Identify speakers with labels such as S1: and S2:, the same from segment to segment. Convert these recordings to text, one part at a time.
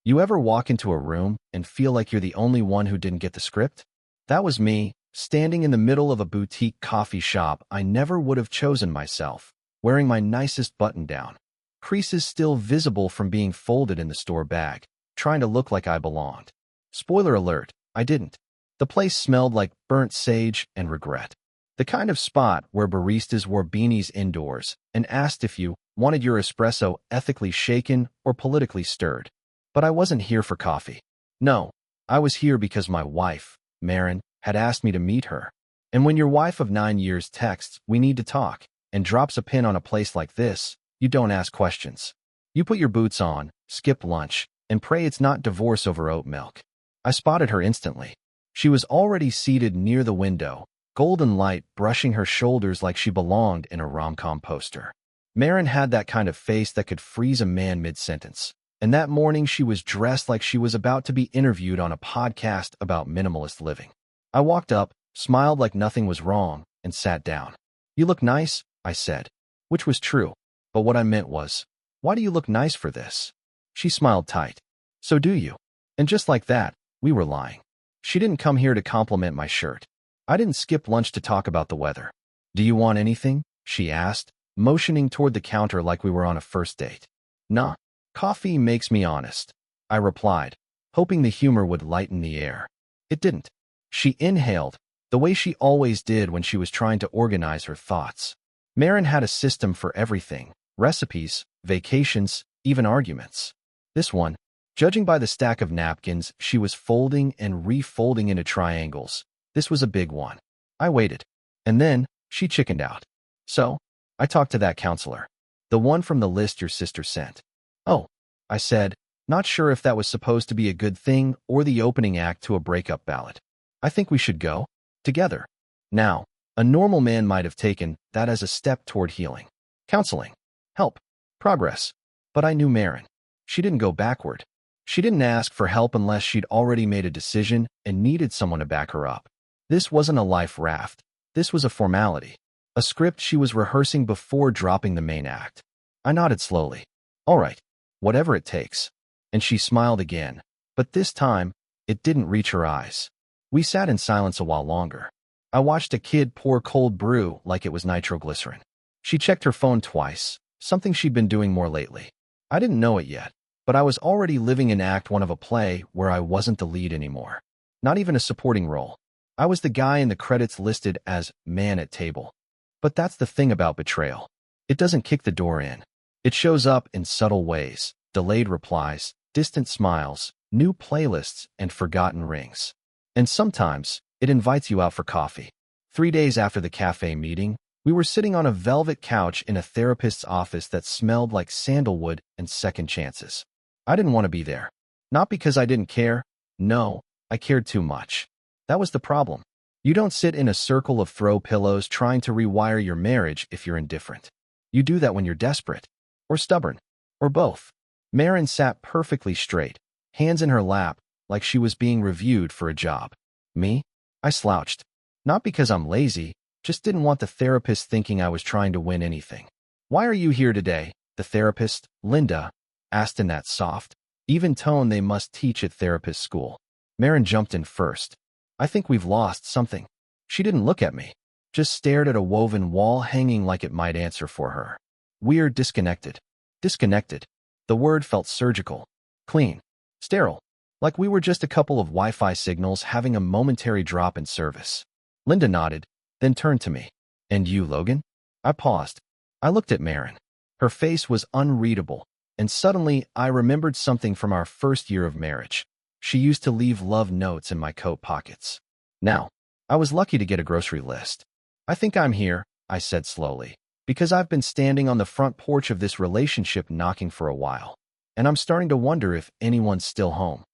S1: You ever walk into a room and feel like you're the only one who didn't get the script? That was me, standing in the middle of a boutique coffee shop I never would have chosen myself, wearing my nicest button-down, creases still visible from being folded in the store bag, trying to look like I belonged. Spoiler alert, I didn't. The place smelled like burnt sage and regret. The kind of spot where baristas wore beanies indoors and asked if you wanted your espresso ethically shaken or politically stirred. But I wasn't here for coffee. No, I was here because my wife, Marin, had asked me to meet her. And when your wife of 9 years texts, "We need to talk," and drops a pin on a place like this, you don't ask questions. You put your boots on, skip lunch, and pray it's not divorce over oat milk. I spotted her instantly. She was already seated near the window, golden light brushing her shoulders like she belonged in a rom-com poster. Marin had that kind of face that could freeze a man mid-sentence. And that morning she was dressed like she was about to be interviewed on a podcast about minimalist living. I walked up, smiled like nothing was wrong, and sat down. "You look nice," I said, which was true, but what I meant was, "Why do you look nice for this?" She smiled tight. "So do you?" And just like that, we were lying. She didn't come here to compliment my shirt. I didn't skip lunch to talk about the weather. "Do you want anything?" she asked, motioning toward the counter like we were on a first date. "Nah. Coffee makes me honest," I replied, hoping the humor would lighten the air. It didn't. She inhaled, the way she always did when she was trying to organize her thoughts. Marin had a system for everything: recipes, vacations, even arguments. This one, judging by the stack of napkins she was folding and refolding into triangles, this was a big one. I waited. And then, she chickened out. "So, I talked to that counselor. The one from the list your sister sent." "Oh," I said, not sure if that was supposed to be a good thing or the opening act to a breakup ballad. "I think we should go together." Now, a normal man might have taken that as a step toward healing, counseling, help, progress. But I knew Marin. She didn't go backward. She didn't ask for help unless she'd already made a decision and needed someone to back her up. This wasn't a life raft. This was a formality, a script she was rehearsing before dropping the main act. I nodded slowly. "All right. Whatever it takes." And she smiled again, but this time, it didn't reach her eyes. We sat in silence a while longer. I watched a kid pour cold brew like it was nitroglycerin. She checked her phone twice, something she'd been doing more lately. I didn't know it yet, but I was already living in Act 1 of a play where I wasn't the lead anymore. Not even a supporting role. I was the guy in the credits listed as man at table. But that's the thing about betrayal. It doesn't kick the door in. It shows up in subtle ways: delayed replies, distant smiles, new playlists, and forgotten rings. And sometimes, it invites you out for coffee. 3 days after the cafe meeting, we were sitting on a velvet couch in a therapist's office that smelled like sandalwood and second chances. I didn't want to be there. Not because I didn't care. No, I cared too much. That was the problem. You don't sit in a circle of throw pillows trying to rewire your marriage if you're indifferent. You do that when you're desperate. Or stubborn. Or both. Marin sat perfectly straight, hands in her lap, like she was being reviewed for a job. Me? I slouched. Not because I'm lazy, just didn't want the therapist thinking I was trying to win anything. "Why are you here today?" the therapist, Linda, asked in that soft, even tone they must teach at therapist school. Marin jumped in first. "I think we've lost something." She didn't look at me, just stared at a woven wall hanging like it might answer for her. "We're disconnected." Disconnected. The word felt surgical, clean, sterile, like we were just a couple of Wi-Fi signals having a momentary drop in service. Linda nodded, then turned to me. "And you, Logan?" I paused. I looked at Marin. Her face was unreadable, and suddenly I remembered something from our first year of marriage. She used to leave love notes in my coat pockets. Now, I was lucky to get a grocery list. "I think I'm here," I said slowly, "because I've been standing on the front porch of this relationship knocking for a while, and I'm starting to wonder if anyone's still home."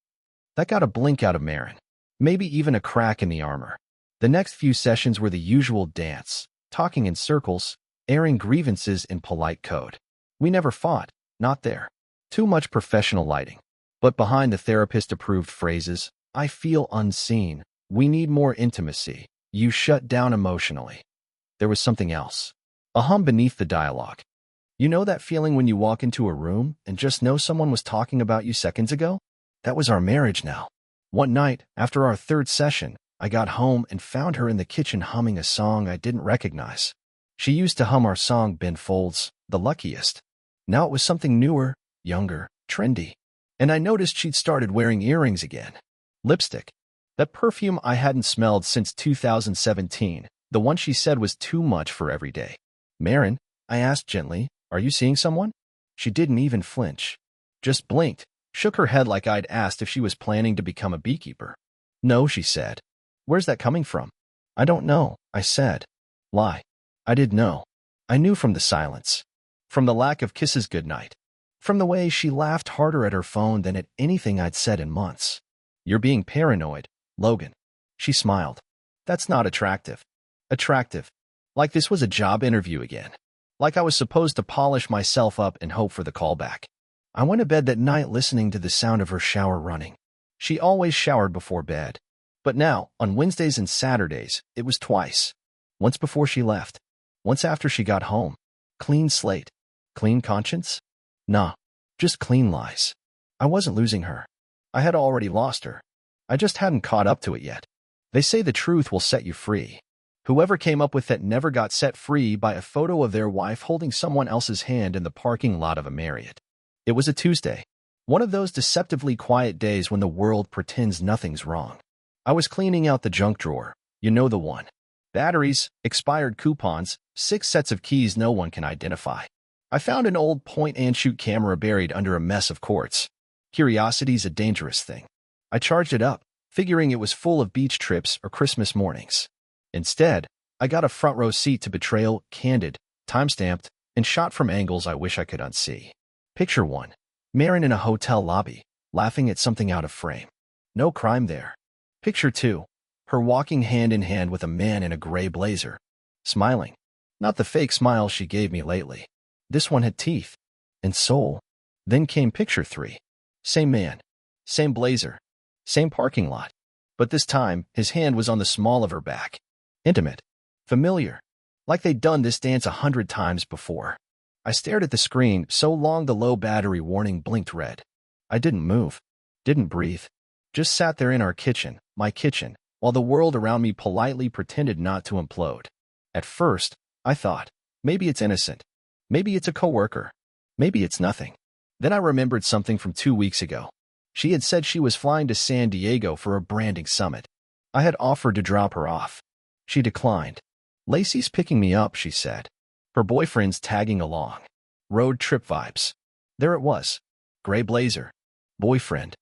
S1: That got a blink out of Marin, maybe even a crack in the armor. The next few sessions were the usual dance, talking in circles, airing grievances in polite code. We never fought, not there. Too much professional lighting. But behind the therapist-approved phrases, "I feel unseen," "We need more intimacy," "You shut down emotionally," there was something else. A hum beneath the dialogue. You know that feeling when you walk into a room and just know someone was talking about you seconds ago? That was our marriage now. One night, after our third session, I got home and found her in the kitchen humming a song I didn't recognize. She used to hum our song Ben Folds, The Luckiest. Now it was something newer, younger, trendy. And I noticed she'd started wearing earrings again. Lipstick. That perfume I hadn't smelled since 2017, the one she said was too much for every day. Marin, I asked gently, are you seeing someone? She didn't even flinch. Just blinked, shook her head like I'd asked if she was planning to become a beekeeper. No, she said. Where's that coming from? I don't know, I said. Lie. I did know. I knew from the silence. From the lack of kisses goodnight. From the way she laughed harder at her phone than at anything I'd said in months. You're being paranoid, Logan. She smiled. That's not attractive. Attractive. Like this was a job interview again. Like I was supposed to polish myself up and hope for the callback. I went to bed that night listening to the sound of her shower running. She always showered before bed. But now, on Wednesdays and Saturdays, it was twice. Once before she left. Once after she got home. Clean slate. Clean conscience? Nah. Just clean lies. I wasn't losing her. I had already lost her. I just hadn't caught up to it yet. They say the truth will set you free. Whoever came up with that never got set free by a photo of their wife holding someone else's hand in the parking lot of a Marriott. It was a Tuesday. One of those deceptively quiet days when the world pretends nothing's wrong. I was cleaning out the junk drawer. You know the one. Batteries, expired coupons, 6 sets of keys no one can identify. I found an old point-and-shoot camera buried under a mess of quartz. Curiosity's a dangerous thing. I charged it up, figuring it was full of beach trips or Christmas mornings. Instead, I got a front-row seat to Betrayal, candid, time-stamped, and shot from angles I wish I could unsee. Picture 1. Marin in a hotel lobby, laughing at something out of frame. No crime there. Picture 2. Her walking hand-in-hand with a man in a gray blazer. Smiling. Not the fake smile she gave me lately. This one had teeth. And soul. Then came picture 3. Same man. Same blazer. Same parking lot. But this time, his hand was on the small of her back. Intimate. Familiar. Like they'd done this dance 100 times before. I stared at the screen so long the low battery warning blinked red. I didn't move. Didn't breathe. Just sat there in our kitchen, my kitchen, while the world around me politely pretended not to implode. At first, I thought, maybe it's innocent. Maybe it's a coworker. Maybe it's nothing. Then I remembered something from 2 weeks ago. She had said she was flying to San Diego for a branding summit. I had offered to drop her off. She declined. Lacey's picking me up, she said. Her boyfriend's tagging along. Road trip vibes. There it was. Gray blazer. Boyfriend.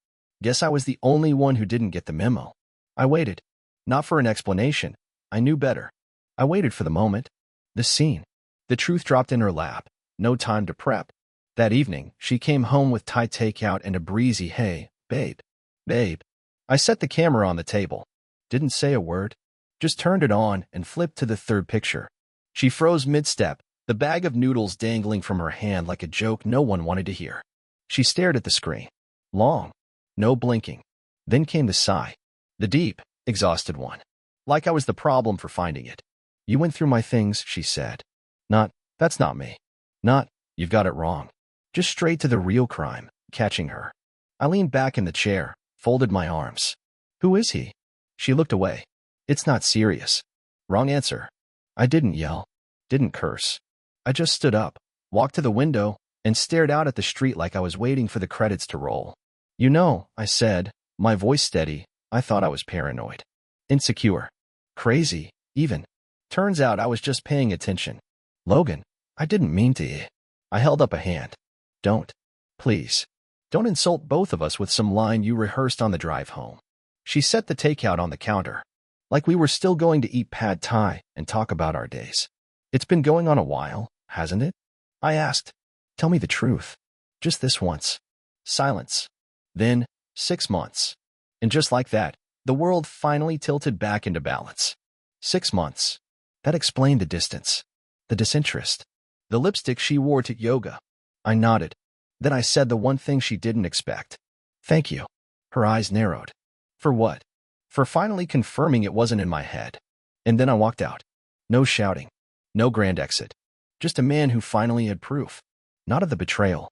S1: Guess I was the only one who didn't get the memo. I waited. Not for an explanation. I knew better. I waited for the moment. The scene. The truth dropped in her lap. No time to prep. That evening, she came home with Thai takeout and a breezy, hey, babe. Babe. I set the camera on the table. Didn't say a word. Just turned it on and flipped to the third picture. She froze mid-step, the bag of noodles dangling from her hand like a joke no one wanted to hear. She stared at the screen. Long. No blinking. Then came the sigh. The deep, exhausted one. Like I was the problem for finding it. You went through my things, she said. Not, that's not me. Not, you've got it wrong. Just straight to the real crime, catching her. I leaned back in the chair, folded my arms. Who is he? She looked away. It's not serious. Wrong answer. I didn't yell. Didn't curse. I just stood up, walked to the window, and stared out at the street like I was waiting for the credits to roll. You know, I said, my voice steady, I thought I was paranoid. Insecure. Crazy, even. Turns out I was just paying attention. Logan, I didn't mean to. I held up a hand. Don't. Please. Don't insult both of us with some line you rehearsed on the drive home. She set the takeout on the counter. Like we were still going to eat pad thai and talk about our days. It's been going on a while, hasn't it? I asked. Tell me the truth. Just this once. Silence. Then, 6 months. And just like that, the world finally tilted back into balance. 6 months. That explained the distance. The disinterest. The lipstick she wore to yoga. I nodded. Then I said the one thing she didn't expect. Thank you. Her eyes narrowed. For what? For finally confirming it wasn't in my head. And then I walked out. No shouting. No grand exit. Just a man who finally had proof. Not of the betrayal.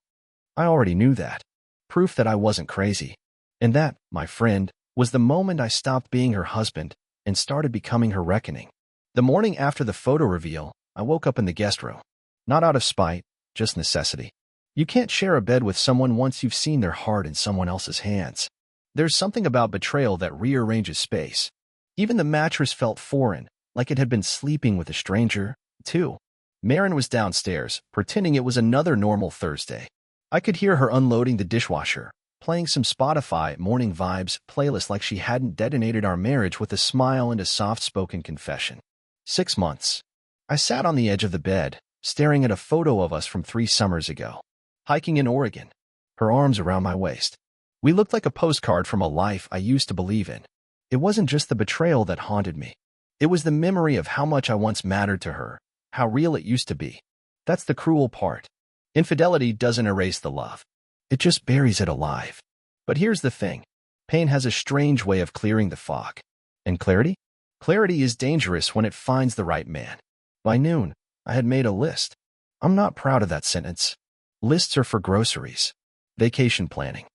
S1: I already knew that. Proof that I wasn't crazy. And that, my friend, was the moment I stopped being her husband and started becoming her reckoning. The morning after the photo reveal, I woke up in the guest room. Not out of spite, just necessity. You can't share a bed with someone once you've seen their heart in someone else's hands. There's something about betrayal that rearranges space. Even the mattress felt foreign, like it had been sleeping with a stranger, too. Marin was downstairs, pretending it was another normal Thursday. I could hear her unloading the dishwasher, playing some Spotify Morning Vibes playlist like she hadn't detonated our marriage with a smile and a soft-spoken confession. 6 months. I sat on the edge of the bed, staring at a photo of us from 3 summers ago. Hiking in Oregon, her arms around my waist. We looked like a postcard from a life I used to believe in. It wasn't just the betrayal that haunted me. It was the memory of how much I once mattered to her, how real it used to be. That's the cruel part. Infidelity doesn't erase the love. It just buries it alive. But here's the thing. Pain has a strange way of clearing the fog. And clarity? Clarity is dangerous when it finds the right man. By noon, I had made a list. I'm not proud of that sentence. Lists are for groceries, vacation planning,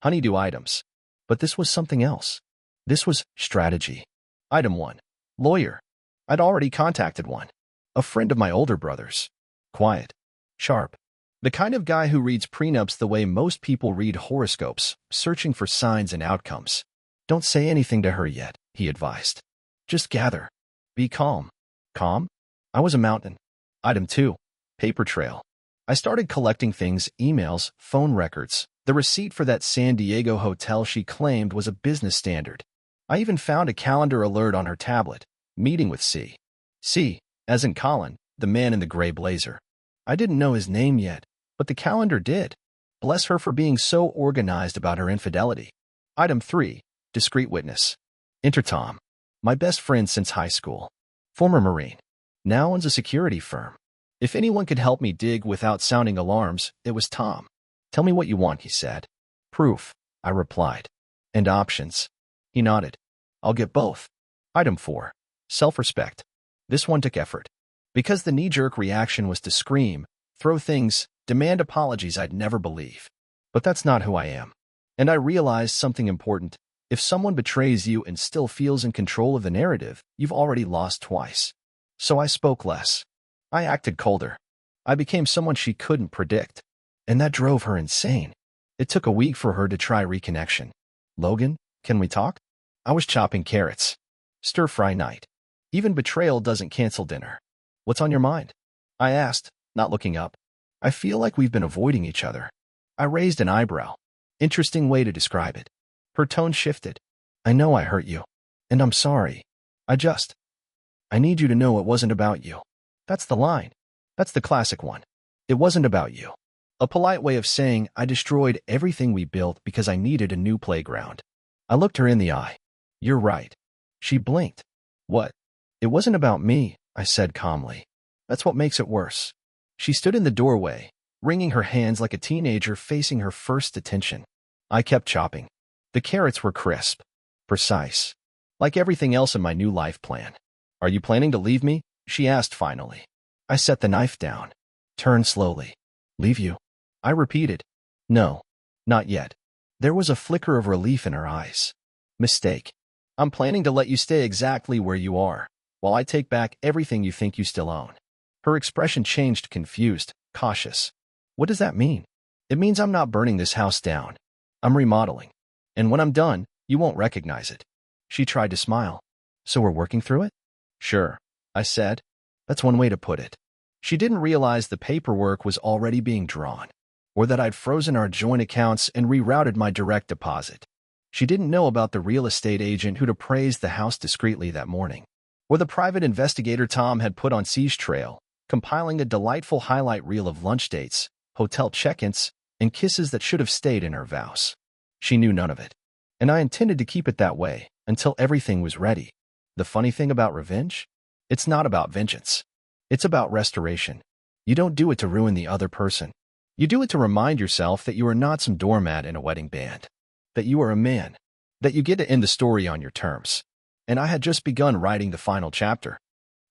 S1: honeydew items. But this was something else. This was strategy. Item 1. Lawyer. I'd already contacted one. A friend of my older brother's. Quiet. Sharp. The kind of guy who reads prenups the way most people read horoscopes, searching for signs and outcomes. Don't say anything to her yet, he advised. Just gather. Be calm. Calm? I was a mountain. Item 2. Paper trail. I started collecting things, emails, phone records, the receipt for that San Diego hotel she claimed was a business standard. I even found a calendar alert on her tablet, meeting with C. C, as in Colin, the man in the gray blazer. I didn't know his name yet, but the calendar did. Bless her for being so organized about her infidelity. Item 3. Discreet witness. Enter Tom. My best friend since high school. Former Marine. Now owns a security firm. If anyone could help me dig without sounding alarms, it was Tom. Tell me what you want, he said. Proof, I replied. And options. He nodded. I'll get both. Item 4. Self-respect. This one took effort. Because the knee-jerk reaction was to scream, throw things, demand apologies I'd never believe. But that's not who I am. And I realized something important. If someone betrays you and still feels in control of the narrative, you've already lost twice. So I spoke less. I acted colder. I became someone she couldn't predict. And that drove her insane. It took a week for her to try reconnection. Logan, can we talk? I was chopping carrots. Stir-fry night. Even betrayal doesn't cancel dinner. What's on your mind? I asked, not looking up. I feel like we've been avoiding each other. I raised an eyebrow. Interesting way to describe it. Her tone shifted. I know I hurt you. And I'm sorry. I need you to know it wasn't about you. That's the line. That's the classic one. It wasn't about you. A polite way of saying I destroyed everything we built because I needed a new playground. I looked her in the eye. You're right. She blinked. What? It wasn't about me, I said calmly. That's what makes it worse. She stood in the doorway, wringing her hands like a teenager facing her first detention. I kept chopping. The carrots were crisp, precise, like everything else in my new life plan. Are you planning to leave me? She asked finally. I set the knife down. Turned slowly. Leave you? I repeated. No, not yet. There was a flicker of relief in her eyes. Mistake. I'm planning to let you stay exactly where you are, while I take back everything you think you still own. Her expression changed, confused, cautious. What does that mean? It means I'm not burning this house down. I'm remodeling. And when I'm done, you won't recognize it. She tried to smile. So we're working through it? Sure, I said. That's one way to put it. She didn't realize the paperwork was already being drawn, or that I'd frozen our joint accounts and rerouted my direct deposit. She didn't know about the real estate agent who'd appraised the house discreetly that morning, or the private investigator Tom had put on C's trail, compiling a delightful highlight reel of lunch dates, hotel check-ins, and kisses that should have stayed in her vows. She knew none of it, and I intended to keep it that way until everything was ready. The funny thing about revenge? It's not about vengeance. It's about restoration. You don't do it to ruin the other person. You do it to remind yourself that you are not some doormat in a wedding band, that you are a man, that you get to end the story on your terms. And I had just begun writing the final chapter.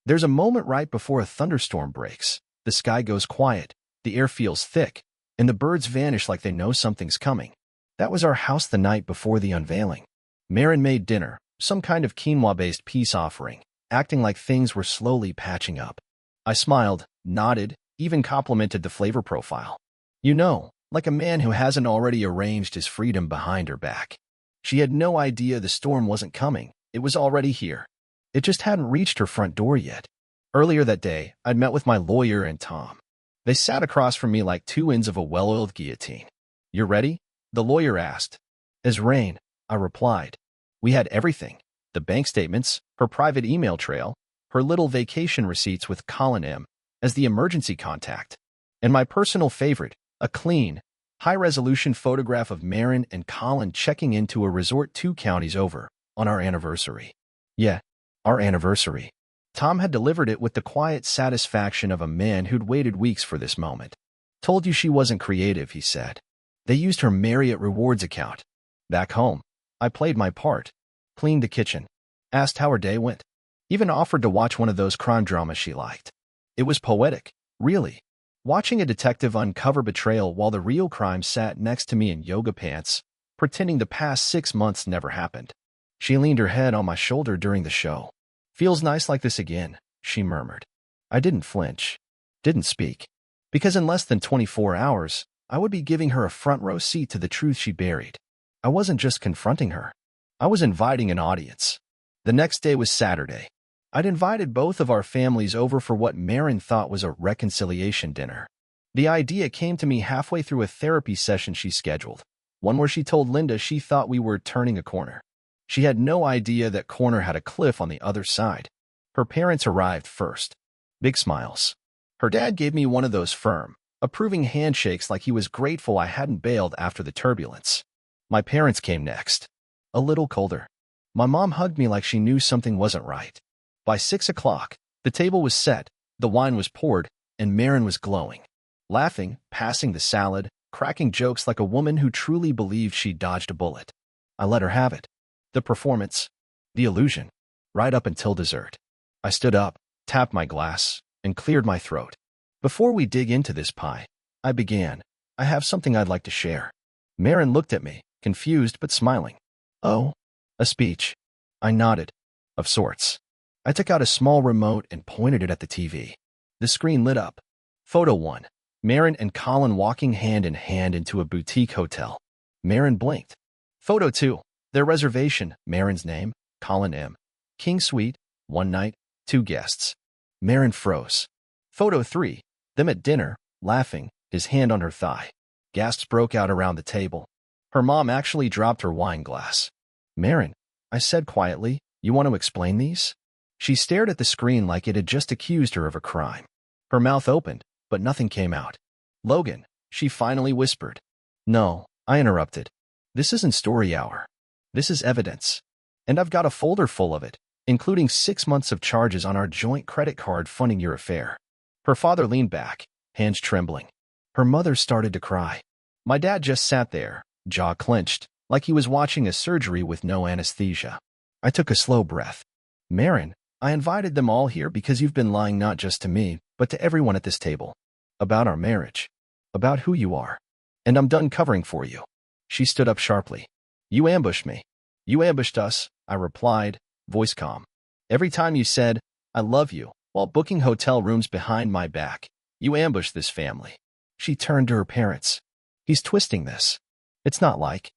S1: There's a moment right before a thunderstorm breaks. The sky goes quiet, the air feels thick, and the birds vanish like they know something's coming. That was our house the night before the unveiling. Marin made dinner, some kind of quinoa-based peace offering, acting like things were slowly patching up. I smiled, nodded, even complimented the flavor profile. You know, like a man who hasn't already arranged his freedom behind her back. She had no idea the storm wasn't coming. It was already here. It just hadn't reached her front door yet. Earlier that day, I'd met with my lawyer and Tom. They sat across from me like two ends of a well-oiled guillotine. "You're ready?" the lawyer asked. "As rain," I replied. We had everything. The bank statements, her private email trail, her little vacation receipts with Colin M. as the emergency contact, and my personal favorite, a clean, high-resolution photograph of Marin and Colin checking into a resort 2 counties over on our anniversary. Yeah, our anniversary. Tom had delivered it with the quiet satisfaction of a man who'd waited weeks for this moment. "Told you she wasn't creative," he said. "They used her Marriott Rewards account." Back home, I played my part, cleaned the kitchen, asked how her day went, even offered to watch one of those crime dramas she liked. It was poetic, really. Watching a detective uncover betrayal while the real crime sat next to me in yoga pants, pretending the past 6 months never happened. She leaned her head on my shoulder during the show. "Feels nice like this again," she murmured. I didn't flinch, didn't speak, because in less than 24 hours, I would be giving her a front-row seat to the truth she buried. I wasn't just confronting her. I was inviting an audience. The next day was Saturday. I'd invited both of our families over for what Marin thought was a reconciliation dinner. The idea came to me halfway through a therapy session she scheduled, one where she told Linda she thought we were turning a corner. She had no idea that corner had a cliff on the other side. Her parents arrived first. Big smiles. Her dad gave me one of those firm, approving handshakes like he was grateful I hadn't bailed after the turbulence. My parents came next. A little colder. My mom hugged me like she knew something wasn't right. By 6 o'clock, the table was set, the wine was poured, and Marin was glowing. Laughing, passing the salad, cracking jokes like a woman who truly believed she dodged a bullet. I let her have it. The performance, the illusion, right up until dessert. I stood up, tapped my glass, and cleared my throat. "Before we dig into this pie," I began, "I have something I'd like to share." Marin looked at me, confused but smiling. "Oh, a speech." I nodded. "Of sorts." I took out a small remote and pointed it at the TV. The screen lit up. Photo 1. Marin and Colin walking hand in hand into a boutique hotel. Marin blinked. Photo 2. Their reservation, Marin's name, Colin M. King Suite, 1 night, 2 guests. Marin froze. Photo 3. Them at dinner, laughing, his hand on her thigh. Gasps broke out around the table. Her mom actually dropped her wine glass. "Marin," I said quietly, "you want to explain these?" She stared at the screen like it had just accused her of a crime. Her mouth opened, but nothing came out. "Logan," she finally whispered. "No," I interrupted. "This isn't story hour. This is evidence. And I've got a folder full of it, including 6 months of charges on our joint credit card funding your affair." Her father leaned back, hands trembling. Her mother started to cry. My dad just sat there, jaw clenched, like he was watching a surgery with no anesthesia. I took a slow breath. "Marin, I invited them all here because you've been lying not just to me, but to everyone at this table. About our marriage. About who you are. And I'm done covering for you." She stood up sharply. "You ambushed me." "You ambushed us," I replied, voice calm. "Every time you said, 'I love you,' while booking hotel rooms behind my back, you ambushed this family." She turned to her parents. "He's twisting this. It's not like."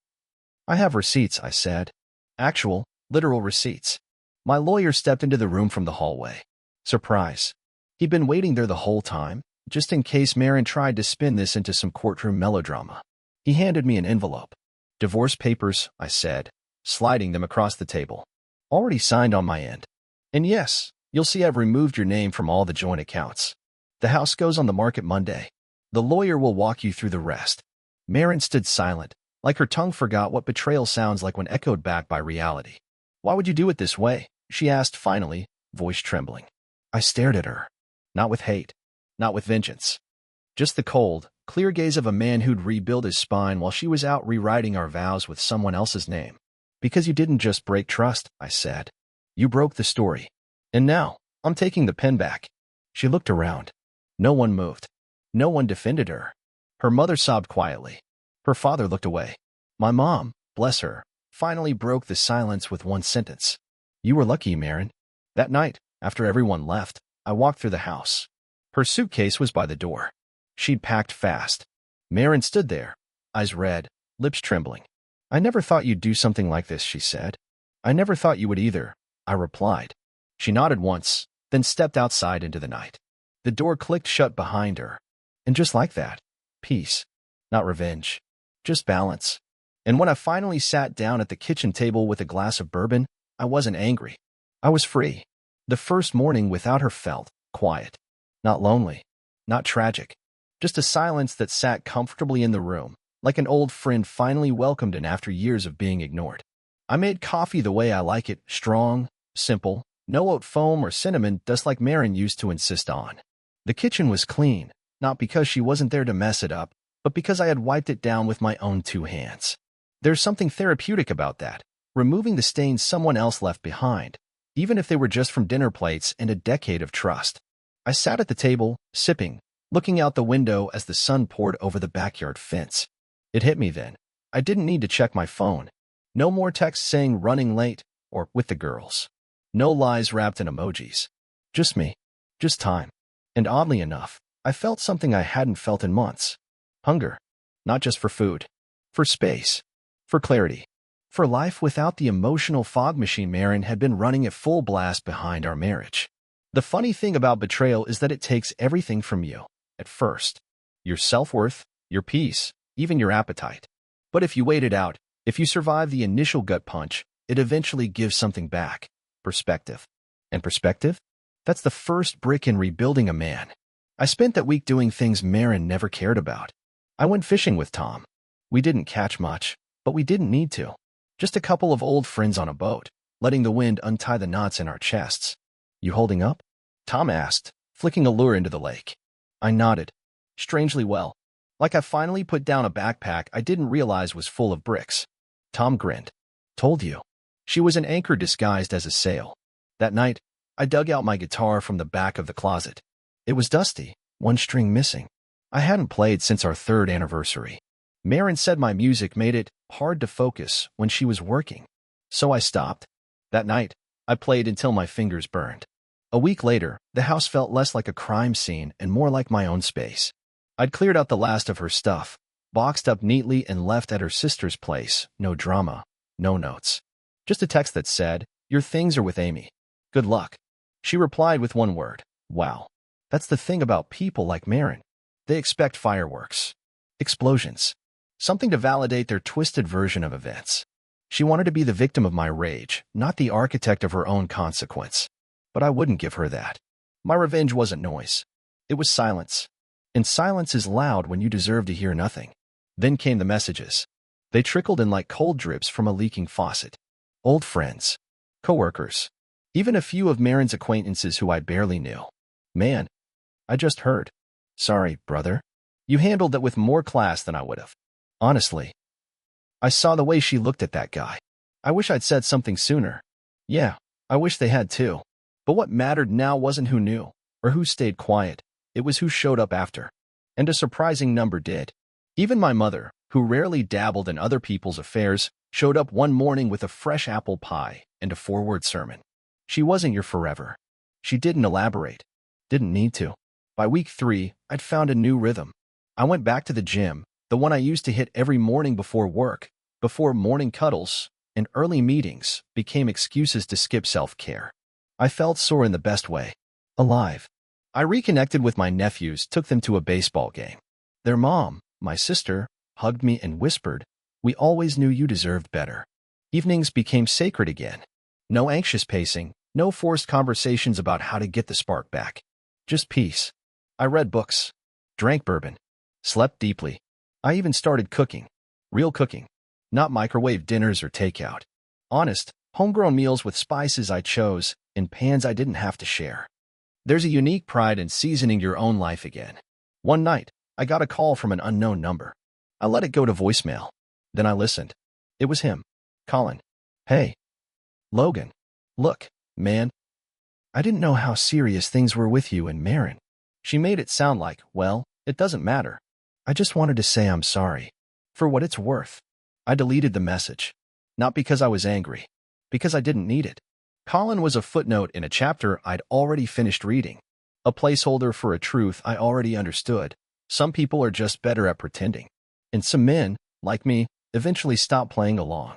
S1: "I have receipts," I said. "Actual, literal receipts." My lawyer stepped into the room from the hallway. Surprise. He'd been waiting there the whole time, just in case Marin tried to spin this into some courtroom melodrama. He handed me an envelope. "Divorce papers," I said, sliding them across the table. "Already signed on my end. And yes, you'll see I've removed your name from all the joint accounts. The house goes on the market Monday. The lawyer will walk you through the rest." Marin stood silent, like her tongue forgot what betrayal sounds like when echoed back by reality. "Why would you do it this way?" she asked finally, voice trembling. I stared at her. Not with hate. Not with vengeance. Just the cold, clear gaze of a man who'd rebuild his spine while she was out rewriting our vows with someone else's name. "Because you didn't just break trust," I said. "You broke the story. And now, I'm taking the pen back." She looked around. No one moved. No one defended her. Her mother sobbed quietly. Her father looked away. My mom, bless her, finally broke the silence with one sentence. You were lucky, Marin. That night, after everyone left, I walked through the house. Her suitcase was by the door. She'd packed fast. Marin stood there, eyes red, lips trembling. I never thought you'd do something like this, she said. I never thought you would either, I replied. She nodded once, then stepped outside into the night. The door clicked shut behind her. And just like that, peace. Not revenge. Just balance. And when I finally sat down at the kitchen table with a glass of bourbon, I wasn't angry. I was free. The first morning without her felt quiet. Not lonely. Not tragic. Just a silence that sat comfortably in the room, like an old friend finally welcomed in after years of being ignored. I made coffee the way I like it, strong, simple, no oat foam or cinnamon dust like Marin used to insist on. The kitchen was clean, not because she wasn't there to mess it up, but because I had wiped it down with my own 2 hands. There's something therapeutic about that, removing the stains someone else left behind, even if they were just from dinner plates and a decade of trust. I sat at the table, sipping, looking out the window as the sun poured over the backyard fence. It hit me then. I didn't need to check my phone. No more texts saying running late or with the girls. No lies wrapped in emojis. Just me. Just time. And oddly enough, I felt something I hadn't felt in months. Hunger. Not just for food. For space. For clarity. For life without the emotional fog machine Marin had been running at full blast behind our marriage. The funny thing about betrayal is that it takes everything from you, at first. Your self-worth, your peace, even your appetite. But if you wait it out, if you survive the initial gut punch, it eventually gives something back. Perspective. And perspective? That's the first brick in rebuilding a man. I spent that week doing things Marin never cared about. I went fishing with Tom. We didn't catch much, but we didn't need to. Just a couple of old friends on a boat, letting the wind untie the knots in our chests. You holding up? Tom asked, flicking a lure into the lake. I nodded. Strangely well. Like I finally put down a backpack I didn't realize was full of bricks. Tom grinned. Told you. She was an anchor disguised as a sail. That night, I dug out my guitar from the back of the closet. It was dusty, one string missing. I hadn't played since our 3rd anniversary. Marin said my music made it hard to focus when she was working. So I stopped. That night, I played until my fingers burned. A week later, the house felt less like a crime scene and more like my own space. I'd cleared out the last of her stuff, boxed up neatly and left at her sister's place. No drama, no notes. Just a text that said, your things are with Amy. Good luck. She replied with one word. Wow. That's the thing about people like Marin. They expect fireworks. Explosions. Something to validate their twisted version of events. She wanted to be the victim of my rage, not the architect of her own consequence. But I wouldn't give her that. My revenge wasn't noise. It was silence. And silence is loud when you deserve to hear nothing. Then came the messages. They trickled in like cold drips from a leaking faucet. Old friends. Coworkers. Even a few of Marin's acquaintances who I barely knew. Man, I just heard. Sorry, brother. You handled that with more class than I would have. Honestly. I saw the way she looked at that guy. I wish I'd said something sooner. Yeah, I wish they had too. But what mattered now wasn't who knew, or who stayed quiet. It was who showed up after. And a surprising number did. Even my mother, who rarely dabbled in other people's affairs, showed up one morning with a fresh apple pie and a forward sermon. She wasn't your forever. She didn't elaborate. Didn't need to. By week 3, I'd found a new rhythm. I went back to the gym, the one I used to hit every morning before work, before morning cuddles, and early meetings became excuses to skip self-care. I felt sore in the best way. Alive. I reconnected with my nephews, took them to a baseball game. Their mom, my sister, hugged me and whispered, "We always knew you deserved better." Evenings became sacred again. No anxious pacing, no forced conversations about how to get the spark back. Just peace. I read books, drank bourbon, slept deeply. I even started cooking. Real cooking. Not microwave dinners or takeout. Honest, homegrown meals with spices I chose and pans I didn't have to share. There's a unique pride in seasoning your own life again. One night, I got a call from an unknown number. I let it go to voicemail. Then I listened. It was him. Colin. Hey. Logan. Look, man. I didn't know how serious things were with you and Marin. She made it sound like, well, it doesn't matter. I just wanted to say I'm sorry. For what it's worth. I deleted the message. Not because I was angry, because I didn't need it. Colin was a footnote in a chapter I'd already finished reading, a placeholder for a truth I already understood. Some people are just better at pretending. And some men, like me, eventually stopped playing along.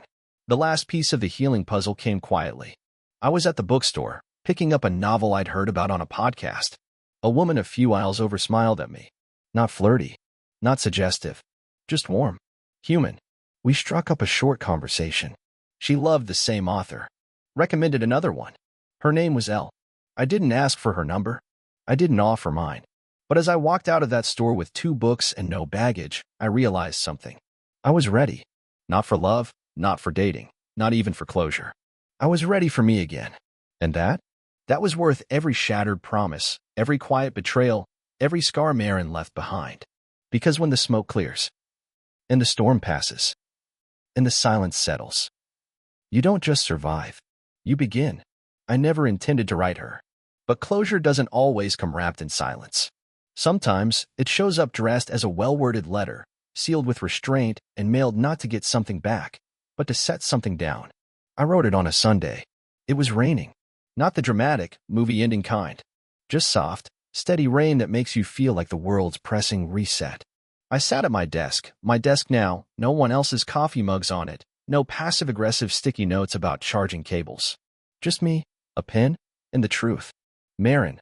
S1: The last piece of the healing puzzle came quietly. I was at the bookstore, picking up a novel I'd heard about on a podcast. A woman a few aisles over smiled at me. Not flirty, not suggestive, just warm, human. We struck up a short conversation. She loved the same author. Recommended another one. Her name was Elle. I didn't ask for her number. I didn't offer mine. But as I walked out of that store with 2 books and no baggage, I realized something. I was ready. Not for love, not for dating, not even for closure. I was ready for me again. And that was worth every shattered promise, every quiet betrayal, every scar Marin left behind. Because when the smoke clears, and the storm passes, and the silence settles, you don't just survive. You begin. I never intended to write her. But closure doesn't always come wrapped in silence. Sometimes it shows up dressed as a well-worded letter, sealed with restraint and mailed not to get something back, but to set something down. I wrote it on a Sunday. It was raining. Not the dramatic, movie-ending kind. Just soft, steady rain that makes you feel like the world's pressing reset. I sat at my desk now, no one else's coffee mugs on it, no passive-aggressive sticky notes about charging cables. Just me, a pen, and the truth. Marin,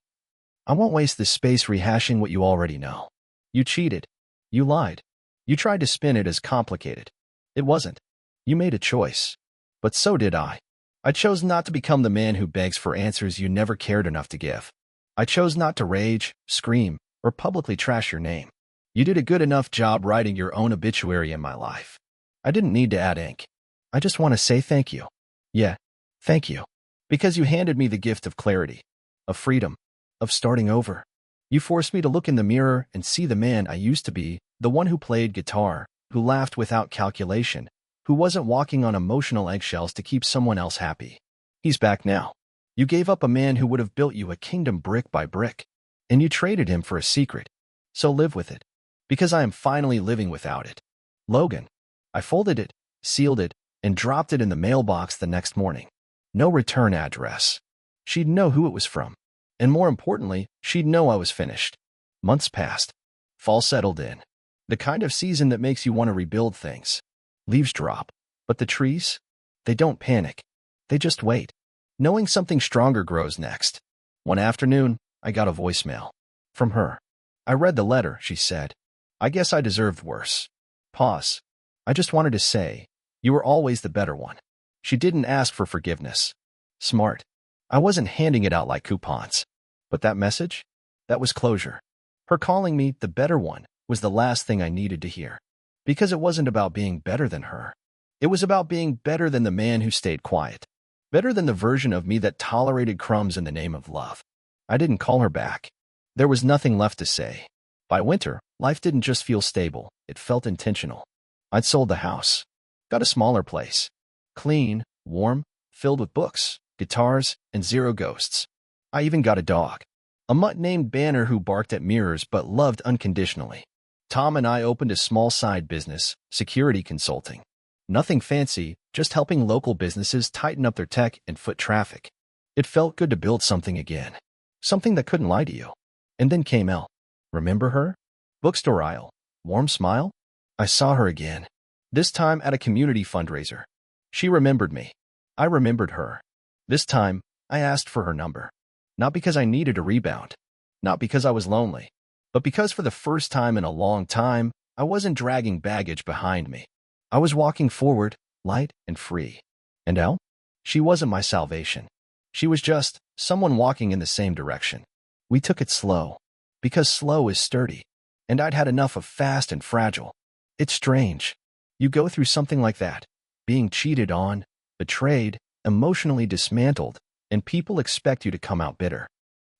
S1: I won't waste this space rehashing what you already know. You cheated. You lied. You tried to spin it as complicated. It wasn't. You made a choice. But so did I. I chose not to become the man who begs for answers you never cared enough to give. I chose not to rage, scream, or publicly trash your name. You did a good enough job writing your own obituary in my life. I didn't need to add ink. I just want to say thank you. Yeah, thank you. Because you handed me the gift of clarity, of freedom, of starting over. You forced me to look in the mirror and see the man I used to be, the one who played guitar, who laughed without calculation, who wasn't walking on emotional eggshells to keep someone else happy. He's back now. You gave up a man who would have built you a kingdom brick by brick, and you traded him for a secret. So live with it. Because I am finally living without it. Logan. I folded it, sealed it, and dropped it in the mailbox the next morning. No return address. She'd know who it was from. And more importantly, she'd know I was finished. Months passed. Fall settled in. The kind of season that makes you want to rebuild things. Leaves drop. But the trees? They don't panic. They just wait. Knowing something stronger grows next. One afternoon, I got a voicemail. From her. I read the letter, she said. I guess I deserved worse. Pause. I just wanted to say, you were always the better one. She didn't ask for forgiveness. Smart. I wasn't handing it out like coupons. But that message? That was closure. Her calling me the better one was the last thing I needed to hear. Because it wasn't about being better than her. It was about being better than the man who stayed quiet. Better than the version of me that tolerated crumbs in the name of love. I didn't call her back. There was nothing left to say. By winter, life didn't just feel stable, it felt intentional. I'd sold the house. Got a smaller place. Clean, warm, filled with books, guitars, and 0 ghosts. I even got a dog. A mutt named Banner who barked at mirrors but loved unconditionally. Tom and I opened a small side business, security consulting. Nothing fancy, just helping local businesses tighten up their tech and foot traffic. It felt good to build something again. Something that couldn't lie to you. And then came Elle. Remember her? Bookstore aisle. Warm smile? I saw her again. This time at a community fundraiser. She remembered me. I remembered her. This time, I asked for her number. Not because I needed a rebound. Not because I was lonely. But because for the first time in a long time, I wasn't dragging baggage behind me. I was walking forward, light and free. And Elle? She wasn't my salvation. She was just someone walking in the same direction. We took it slow. Because slow is sturdy. And I'd had enough of fast and fragile. It's strange. You go through something like that. Being cheated on, betrayed, emotionally dismantled, and people expect you to come out bitter.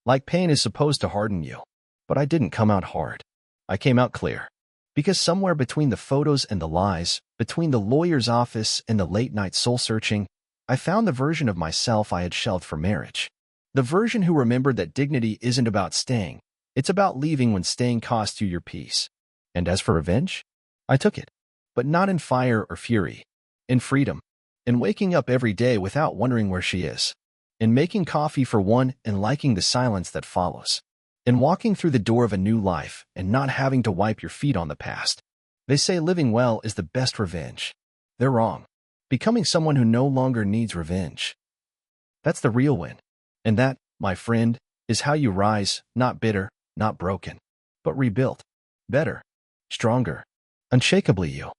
S1: Like pain is supposed to harden you. But I didn't come out hard. I came out clear. Because somewhere between the photos and the lies, between the lawyer's office and the late-night soul-searching, I found the version of myself I had shelved for marriage. The version who remembered that dignity isn't about staying. It's about leaving when staying costs you your peace. And as for revenge, I took it. but not in fire or fury. In freedom. In waking up every day without wondering where she is. In making coffee for one and liking the silence that follows. In walking through the door of a new life and not having to wipe your feet on the past. They say living well is the best revenge. They're wrong. Becoming someone who no longer needs revenge. That's the real win. And that, my friend, is how you rise, not bitter, not broken, but rebuilt. Better. Stronger. Unshakably you.